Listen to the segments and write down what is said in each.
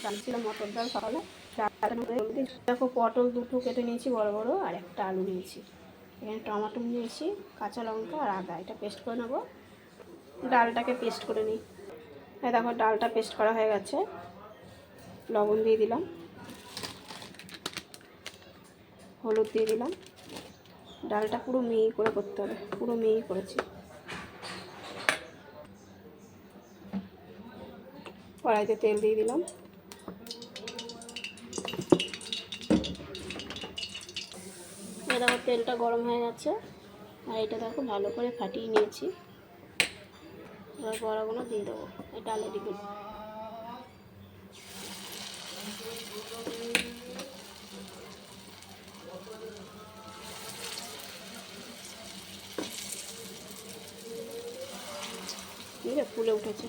ডাল ছিল মটর ডাল সকালে। দেখো পটল দুটো কেটে নিয়েছি বড় বড়, আর একটা আলু নিয়েছি। এখানে টমেটো নিয়েছি, কাঁচা লঙ্কা আর আদা, এটা পেস্ট করে নেবো। ডালটাকে পেস্ট করে নিই। এই দেখো ডালটা পেস্ট করা হয়ে গেছে। লবণ দিয়ে দিলাম, হলুদ দিয়ে দিলাম। ডালটা পুরো মিহি করে করতে হবে, পুরো মিহি করেছি। কড়াইতে তেল দিয়ে দিলাম। এই দেখো তেলটা গরম হয়ে গেছে, আর এটা দেখো ভালো করে ফাটিয়ে নিয়েছি। এবার বড়াগুলো দিয়ে দেবো এই ডালের দিকে। ফুলে উঠেছে।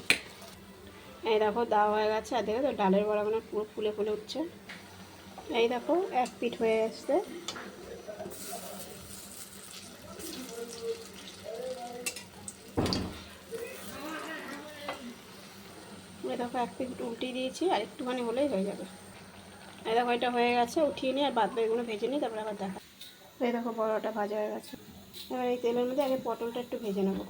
এই দেখো দেওয়া হয়ে গেছে, আর দেখো তো ডালের বড়াগুলো পুরো ফুলে ফুলে উঠছে। এই দেখো এক পিঠ হয়ে আসছে। এই দেখো এক পিঠ উল্টিয়ে দিয়েছি, আর একটুখানি হলেই হয়ে যাবে। এই দেখো এটা হয়ে গেছে, উঠিয়ে নিই, আর বাদ বাকিগুলো ভেজে নিই, তারপরে আবার দেখা। এই দেখো বড়াটা ভাজা হয়ে গেছে। এবার এই তেলের মধ্যে আগে পটলটা একটু ভেজে নেবো।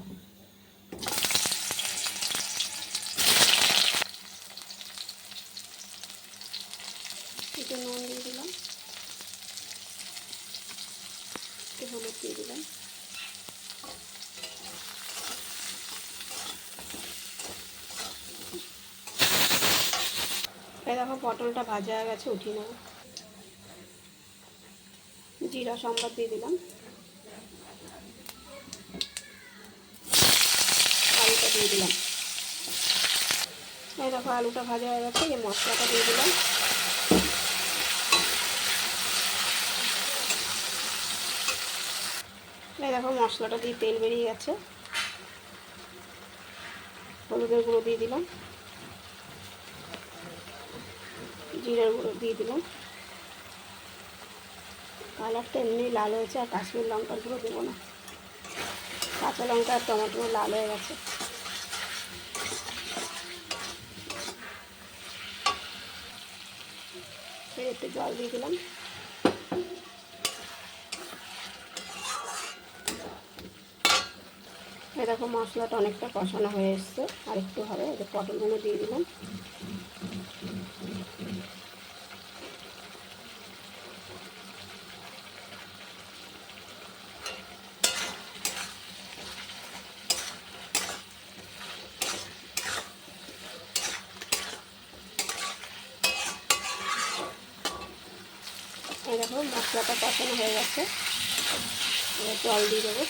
একটু নুন দিয়ে দিলাম, একটু হলুদ দিয়ে দিলাম। এই দেখো পটলটা ভাজা হয়ে গেছে, উঠিয়ে নেব। জিরা সম্বাদ দিয়ে দিলাম, আলুটা দিয়ে দিলাম। এই দেখো আলুটা ভাজা হয়ে গেছে, এই মশলাটা দিয়ে দিলাম। এই দেখো মশলাটা দিয়ে তেল বেরিয়ে গেছে। হলুদের গুঁড়ো দিয়ে দিলাম, জিরার গুঁড়ো দিয়ে দিলাম। কালারটা এমনি লাল হয়েছে, আর কাশ্মীর লঙ্কার গুঁড়ো দেবো না। কাঁচা লঙ্কা আর টমেটো লাল হয়ে গেছে। একটু জল দিয়ে দিলাম। এই দেখো মশলাটা অনেকটা কষানো হয়ে এসছে, আর একটু হবে। এই পটলগুলো দিয়ে দিলাম। এই দেখো মশলাটা কষানো হয়ে গেছে, এবার জল দিয়ে দেবো।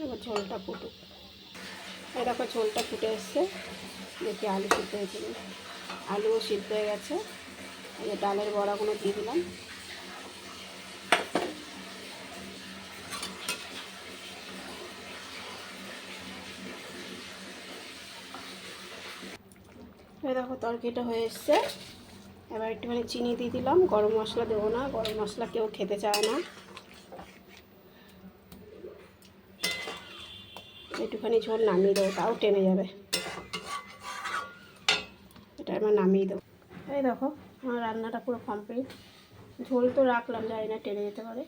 এবার ঝোলটা ফুটুক। এই দেখো ঝোলটা ফুটে এসছে, দেখি আলু সিদ্ধ হয়েছিল। আলুও সিদ্ধ হয়ে গেছে। এই ডালের বড়াগুলো দিয়ে দিলাম। এই দেখো তরকারিটা হয়ে এসছে। এবার একটুখানি চিনি দিয়ে দিলাম। গরম মশলা দেবো না, গরম মশলা কেউ খেতে চায় না। একটুখানি ঝোল নামিয়ে দেবো, তাও টেনে যাবে। এটা এবার নামিয়ে দেবো। এই দেখো আমার রান্নাটা পুরো কমপ্লিট। ঝোল তো রাখলাম, জানি না টেনে যেতে পারে।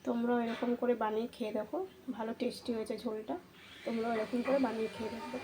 তোমরাও এরকম করে বানিয়ে খেয়ে দেখো, ভালো টেস্টি হয়েছে ঝোলটা। তোমরাও এরকম করে বানিয়ে খেয়ে দেখো।